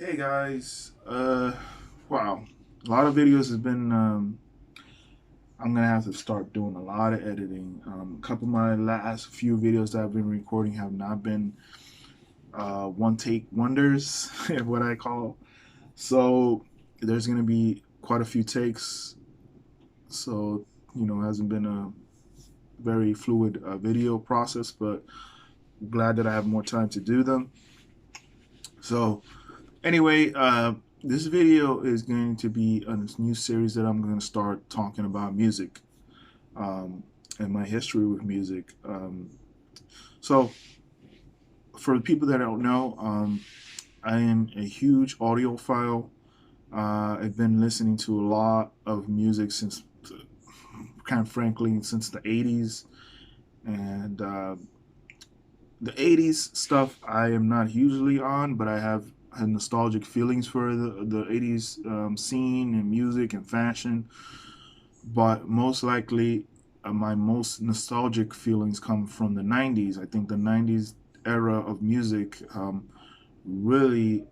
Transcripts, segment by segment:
Hey guys, wow, a lot of videos has been. I'm gonna have to start doing a lot of editing. A couple of my last few videos that I've been recording have not been one take wonders, what I call. So there's gonna be quite a few takes. So it hasn't been a very fluid video process, but glad that I have more time to do them. So anyway, this video is going to be a new series that I'm going to start talking about music um, and my history with music. So, for the people that don't know, I am a huge audiophile. I've been listening to a lot of music since, kind of frankly, since the 80s. And the 80s stuff I am not hugely on, but I have had nostalgic feelings for the 80s scene and music and fashion. But most likely, my most nostalgic feelings come from the 90s. I think the 90s era of music really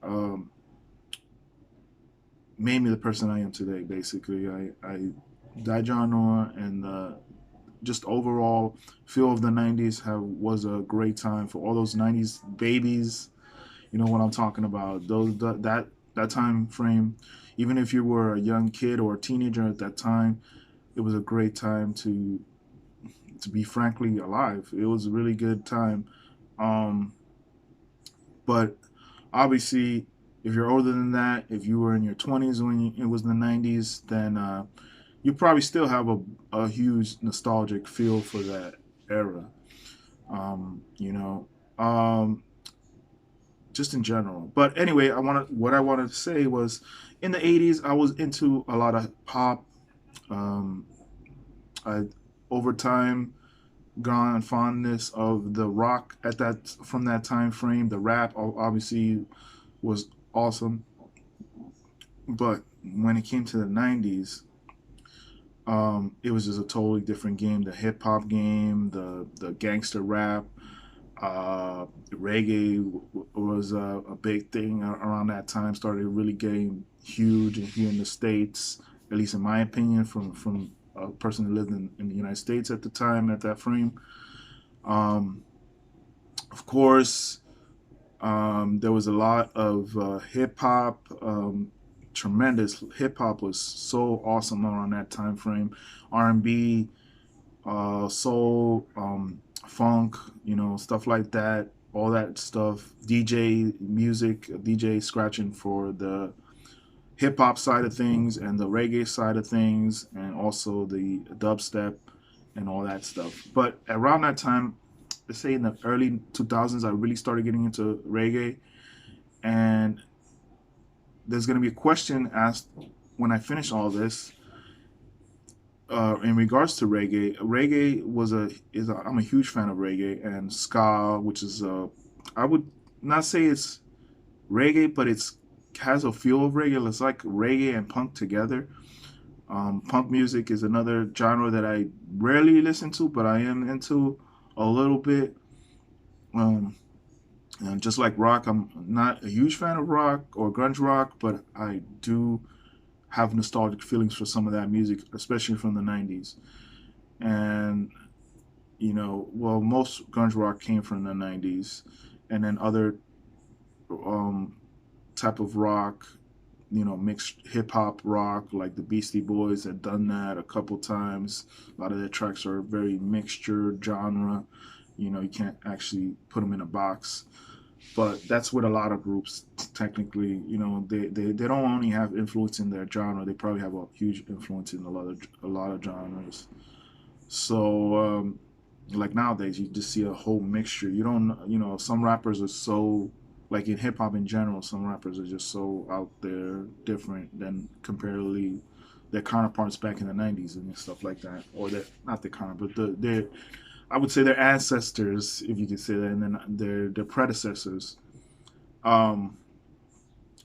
made me the person I am today, basically. That genre and just overall feel of the 90s was a great time for all those 90s babies. You know what I'm talking about. That time frame, even if you were a young kid or a teenager at that time, it was a great time to be frankly alive. It was a really good time. Um, but obviously, if you're older than that, if you were in your 20s when it was the 90s, then you probably still have a huge nostalgic feel for that era. Um, you know, um, just in general. But anyway, what I wanted to say was, in the 80s, I was into a lot of pop. Um, I over time gone fondness of the rock at that from that time frame. The rap obviously was awesome, but when it came to the 90s, it was just a totally different game. The hip hop game, the gangster rap, reggae was a big thing around that time. Started really getting huge here in the states, at least in my opinion, from a person who lived in the United States at the time at that frame. Um, of course, there was a lot of hip hop. Tremendous hip hop was so awesome around that time frame. R&B, soul, funk, stuff like that. All that stuff. DJ music, DJ scratching for the hip hop side of things and the reggae side of things, and also the dubstep and all that stuff. But around that time, let's say in the early 2000s, I really started getting into reggae. And there's going to be a question asked when I finish all this in regards to reggae. Reggae I'm a huge fan of reggae and ska, which is I would not say it's reggae, but it's has a feel of reggae. It's like reggae and punk together. Punk music is another genre that I rarely listen to, but I am into a little bit. Um, and just like rock, I'm not a huge fan of rock or grunge rock, but I do have nostalgic feelings for some of that music, especially from the 90s. And, well, most grunge rock came from the 90s. And then other um, type of rock, mixed hip hop rock, like the Beastie Boys had done that a couple times. A lot of their tracks are very mixture genre. You can't actually put them in a box. But that's with a lot of groups. Technically, they don't only have influence in their genre; they probably have a huge influence in a lot of genres. So, like nowadays, you just see a whole mixture. You don't, some rappers are so like in hip hop in general. Some rappers are just so out there, different than comparatively their counterparts back in the '90s and stuff like that, or their not their counterpart, but their I would say their ancestors, if you could say that, and then their predecessors, um,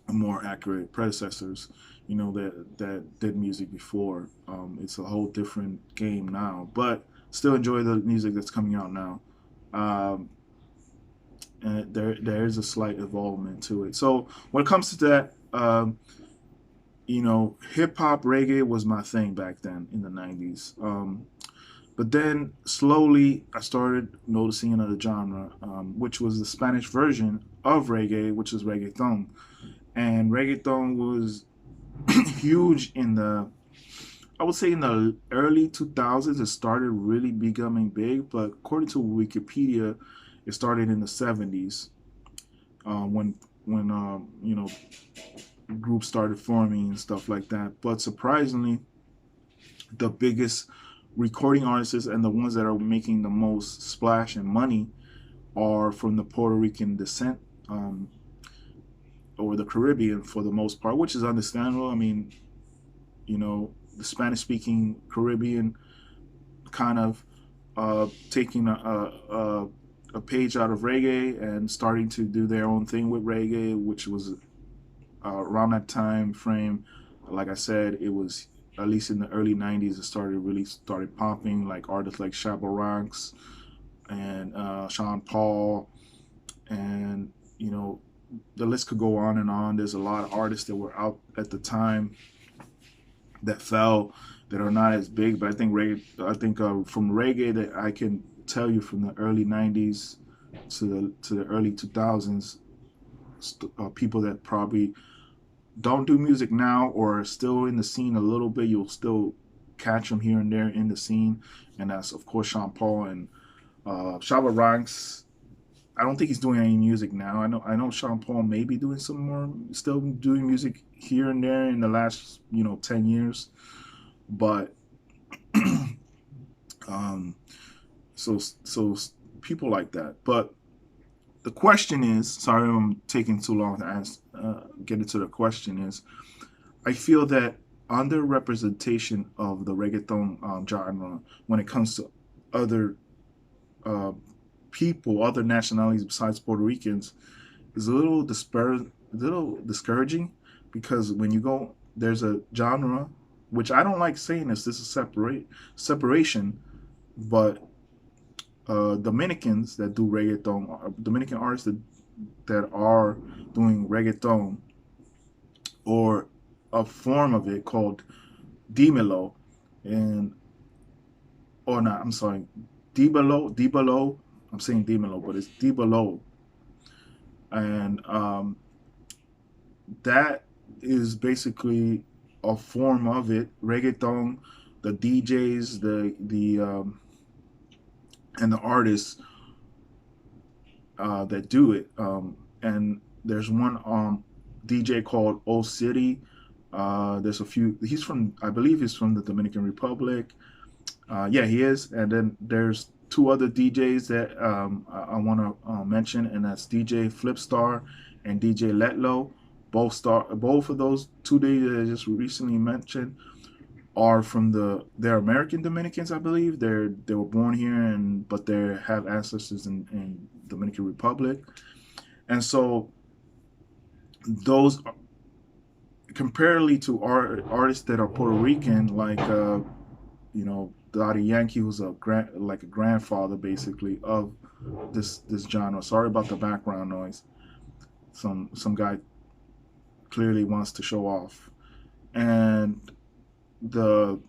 more accurate predecessors, that did music before. It's a whole different game now, but still enjoy the music that's coming out now. Um, and there is a slight evolvement to it. So when it comes to that, hip hop reggae was my thing back then in the '90s. But then slowly I started noticing another genre, which was the Spanish version of reggae, which is reggaeton. And reggaeton was huge in the, I would say in the early 2000s. It started really becoming big, but according to Wikipedia, it started in the 70s, when groups started forming and stuff like that. But surprisingly, the biggest recording artists and the ones that are making the most splash and money are from the Puerto Rican descent, or the Caribbean for the most part, which is understandable. I mean, the Spanish speaking Caribbean kind of taking a page out of reggae and starting to do their own thing with reggae, which was around that time frame. Like I said, it was at least in the early '90s. It started popping, like artists like Shabba Ranks and Sean Paul, and the list could go on and on. There's a lot of artists that were out at the time that fell, that are not as big. But I think from reggae, that I can tell you from the early '90s to the early 2000s, people that probably don't do music now or are still in the scene a little bit. You'll still catch them here and there in the scene, and that's of course Sean Paul and Shabba Ranks. I don't think he's doing any music now. I know Sean Paul may be doing some more, still doing music here and there in the last 10 years, but um, so people like that. But the question is, sorry, I'm taking too long to get into the question. Is I feel that underrepresentation of the reggaeton genre when it comes to other uh, people, other nationalities besides Puerto Ricans, is a little discouraging, because when you go, there's a genre, which I don't like saying this is separation, but Dominicans that do reggaeton, Dominican artists that are doing reggaeton, or a form of it called Dimelo, and or not, I'm sorry, Dibalo. I'm saying Dimelo, but it's Dibalo, and that is basically a form of it. Reggaeton, the DJs, the and the artists that do it. And there's one DJ called Old City. There's a few. I believe he's from the Dominican Republic. Yeah, he is. And then there's two other DJs that I want to mention, and that's DJ Flipstar and DJ Letlow. Both of those two DJs that I just recently mentioned are from they're American Dominicans, I believe. They were born here, but they have ancestors in Dominican Republic, and so those, comparatively to artists that are Puerto Rican, like Daddy Yankee, who's like a grandfather basically of this genre. Sorry about the background noise. Some guy clearly wants to show off, and the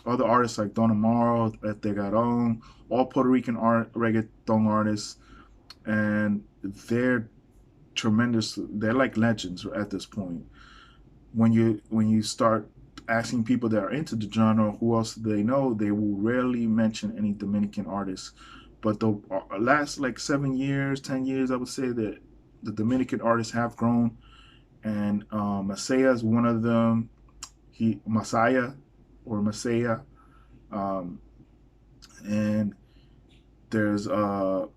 other artists like Don Amaro, Etegaron, all Puerto Rican reggaeton artists, and they're tremendous. They're like legends at this point. When you start asking people that are into the genre who else do they know, they will rarely mention any Dominican artists. But the last like 7 years, 10 years, I would say that the Dominican artists have grown, and Masaya is one of them. Masaya or Masaya, and there's La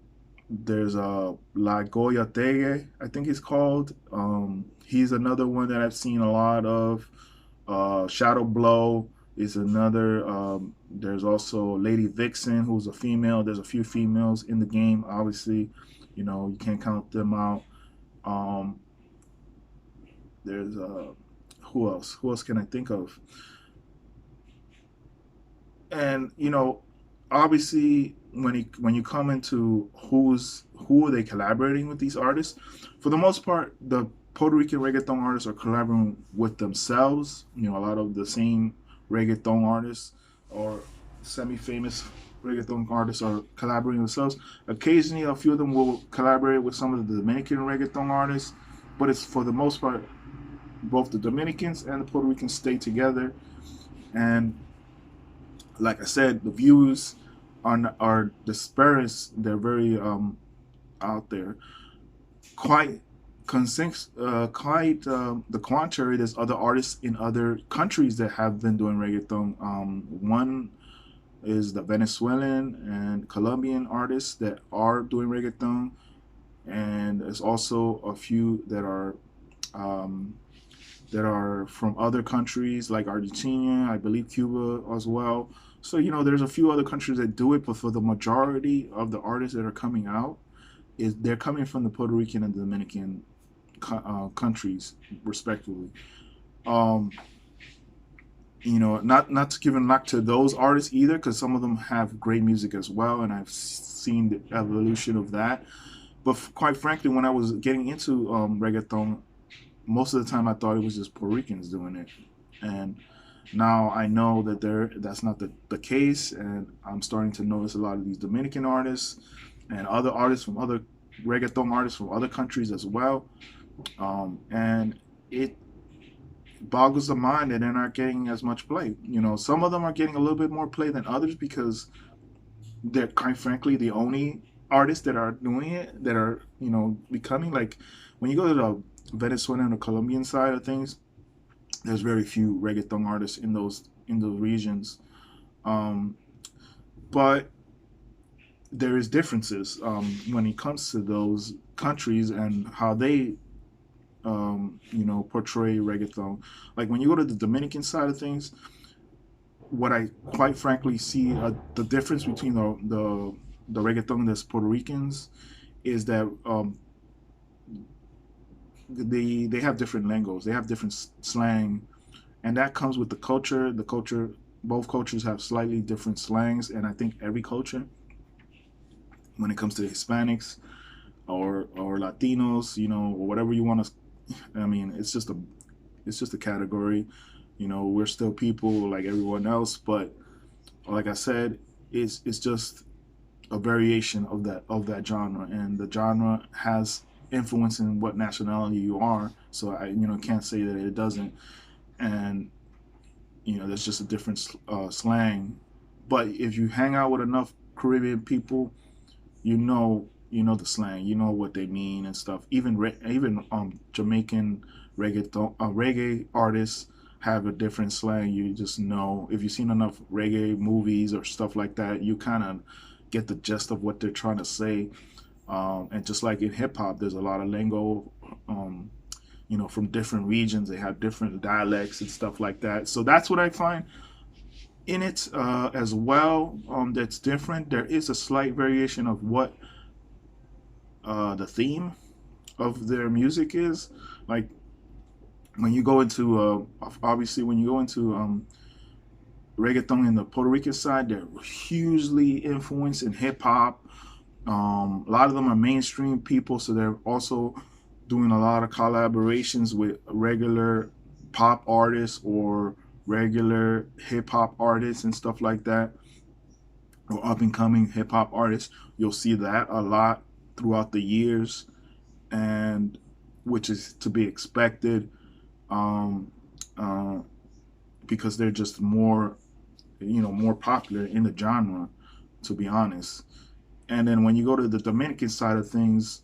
Goya Tege, I think he's called. He's another one that I've seen a lot of. Shadow Blow is another. There's also Lady Vixen, who's a female. There's a few females in the game, obviously. You can't count them out. There's who else? Who else can I think of? And obviously, when you come into who are they collaborating with these artists, for the most part, the Puerto Rican reggaeton artists are collaborating with themselves. You know, a lot of the same reggaeton artists or semi-famous reggaeton artists are collaborating with themselves. Occasionally, a few of them will collaborate with some of the Dominican reggaeton artists, but it's for the most part both the Dominicans and the Puerto Ricans stay together. And like I said, the views are dispersed. They're very out there. Quite quite the contrary. There's other artists in other countries that have been doing reggaeton. One is the Venezuelan and Colombian artists that are doing reggaeton, and there's also a few um, that are from other countries like Argentina, I believe Cuba as well. So you know, there's a few other countries that do it, but for the majority of the artists that are coming out, is they're coming from the Puerto Rican and Dominican countries, respectively. Um, you know, not to give a knock to those artists either, because some of them have great music as well, and I've seen the evolution of that. But quite frankly, when I was getting into reggaeton, most of the time I thought it was just Puerto Ricans doing it, and now I know that that's not the case, and I'm starting to notice a lot of these Dominican artists and other artists from other reggaeton artists from other countries as well, and it boggles the mind that they're not getting as much play. You know, some of them are getting a little bit more play than others because they're quite frankly the only artists that are doing it that are becoming like when you go to the Venezuelan or Colombian side of things, there's very few reggaeton artists in those regions. Um, but there is differences when it comes to those countries and how they portray reggaeton. Like when you go to the Dominican side of things, what I quite frankly see the difference between the reggaeton that's Puerto Ricans is that they have different lingo's, they have different slang, and that comes with the culture. The culture, both cultures have slightly different slangs, and I think every culture, when it comes to Hispanics or Latinos, or whatever you want to, I mean, it's just a category. You know, we're still people like everyone else, but like I said, it's just a variation of that genre, and the genre has influence in what nationality you are. So I can't say that it doesn't, and there's just a different slang. But if you hang out with enough Caribbean people, the slang, you know what they mean and stuff. Even Jamaican reggae artists have a different slang. You just know if you've seen enough reggae movies or stuff like that, you kind of get the gist of what they're trying to say. And just like in hip hop, there's a lot of lingo, from different regions. They have different dialects and stuff like that. So that's what I find in it as well. That's different. There is a slight variation of what the theme of their music is. Like when you go into, obviously, when you go into reggaeton in the Puerto Rican side, they're hugely influenced in hip hop. A lot of them are mainstream people, so they're also doing a lot of collaborations with regular pop artists or regular hip hop artists and stuff like that, or up and coming hip hop artists. You'll see that a lot throughout the years, and which is to be expected, um, uh, because they're just more popular in the genre, to be honest. And then when you go to the Dominican side of things,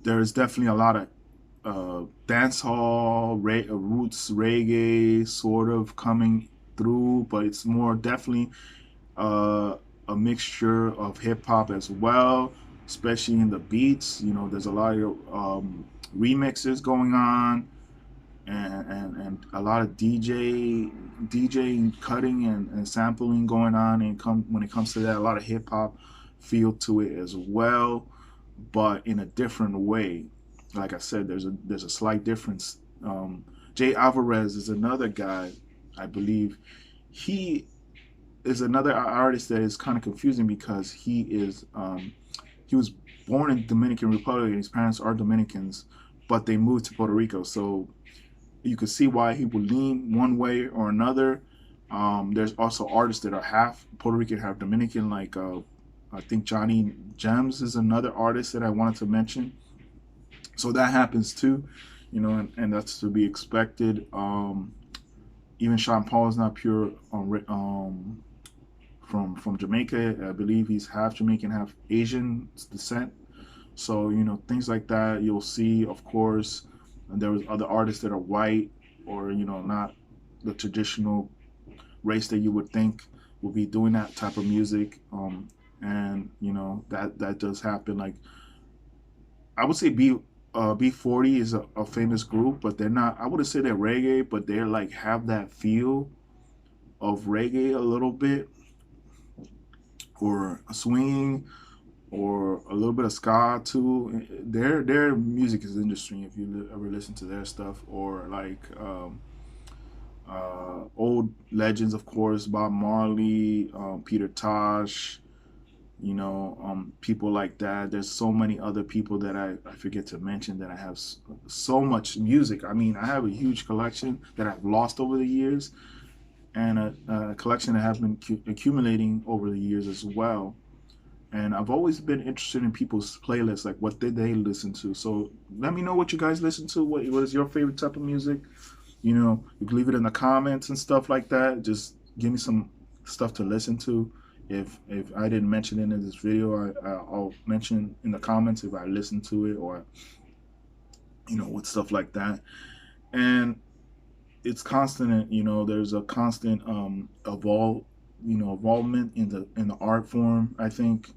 there is definitely a lot of dance hall, roots reggae sort of coming through, but it's more definitely a mixture of hip hop as well, especially in the beats. There's a lot of remixes going on, and a lot of DJ cutting and sampling going on, and when it comes to that, a lot of hip hop feel to it as well, but in a different way. Like I said, there's a slight difference. Jay Alvarez is another guy, I believe. He is another artist that is kind of confusing because he was born in Dominican Republic and his parents are Dominicans, but they moved to Puerto Rico. So you could see why he would lean one way or another. There's also artists that are half Puerto Rican, half Dominican, like I think Johnny Gems is another artist that I wanted to mention. So that happens too, and that's to be expected. Even Sean Paul is not pure from Jamaica. I believe he's half Jamaican, half Asian descent. So things like that you'll see, of course. And there was other artists that are white or not the traditional race that you would think would be doing that type of music. And that does happen. Like I would say B40 is a famous group, but they're not. I wouldn't say they're reggae, but they're like have that feel of reggae a little bit, or swing, or a little bit of ska too. Their music is interesting if you ever listen to their stuff, or like old legends, of course, Bob Marley, Peter Tosh, people like that. There's so many other people that I forget to mention that I have so much music. I mean, I have a huge collection that I've lost over the years, and a collection that has been accumulating over the years as well. And I've always been interested in people's playlists, like what did they listen to. So let me know what you guys listen to. What is your favorite type of music? You can leave it in the comments and stuff like that. Just give me some stuff to listen to. If I didn't mention it in this video, I'll mention in the comments if I listen to it, or with stuff like that. And it's constant. There's a constant involvement in the art form. I think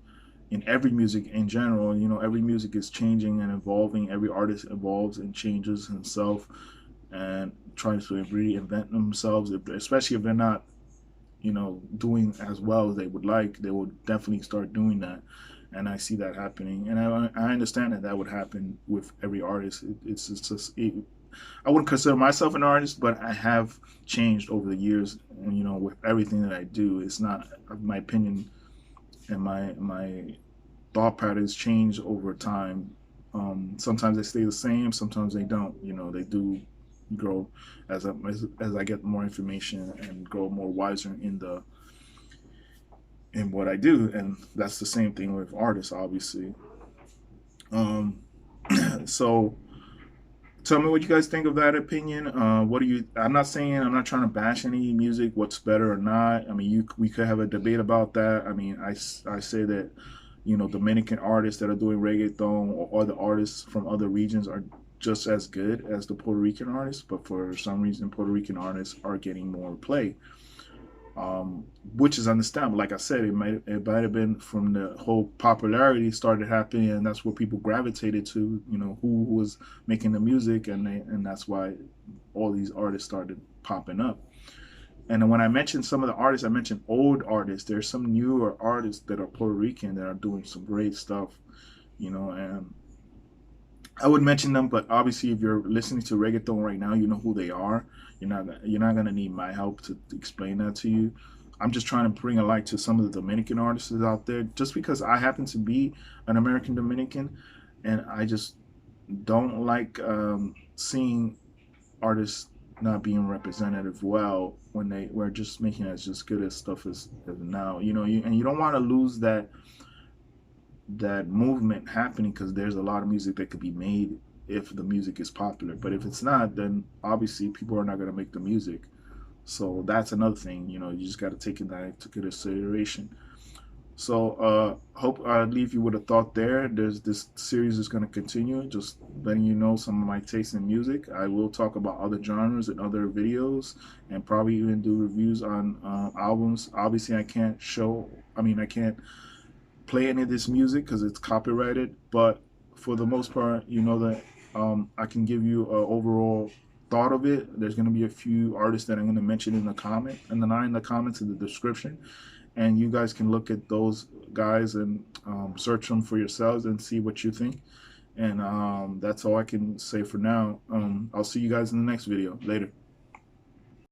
in every music in general, every music is changing and evolving. Every artist evolves and changes himself and tries to reinvent themselves, especially if they're not doing as well as they would like. They will definitely start doing that, and I see that happening. And I understand that would happen with every artist. It's just I wouldn't consider myself an artist, but I have changed over the years, and with everything that I do, it's not my opinion and my thought patterns change over time. Sometimes they stay the same, sometimes they don't. They do grow as I get more information and grow more wiser in what I do, and that's the same thing with artists, obviously. So tell me what you guys think of that opinion. What do you? I'm not trying to bash any music. What's better or not? I mean, we could have a debate about that. I mean, I say that Dominican artists that are doing reggaeton or other artists from other regions are just as good as the Puerto Rican artists, but for some reason, Puerto Rican artists are getting more play, which is understandable. Like I said, it might have been from the whole popularity started happening, and that's what people gravitated to. Who was making the music, and that's why all these artists started popping up. And when I mentioned some of the artists, I mentioned old artists. There's some newer artists that are Puerto Rican that are doing some great stuff, and I would mention them, but obviously, if you're listening to reggaeton right now, you know who they are. You're not gonna need my help to explain that to you. I'm just trying to bring a light to some of the Dominican artists out there, just because I happen to be an American Dominican, and I just don't like seeing artists not being representative well when they were just making as just good as stuff as now. And you don't want to lose that movement happening, because there's a lot of music that could be made if the music is popular. But if it's not, then obviously people are not going to make the music. So that's another thing. You just got to take that into consideration. So hope I leave you with a thought there. This series is going to continue, just letting you know some of my taste in music. I will talk about other genres in other videos, and probably even do reviews on albums. Obviously, I can't play any of this music because it's copyrighted, but for the most part, that I can give you an overall thought of it. There's going to be a few artists that I'm going to mention in the comments in the description, and you guys can look at those guys and search them for yourselves and see what you think. And that's all I can say for now. I'll see you guys in the next video. Later.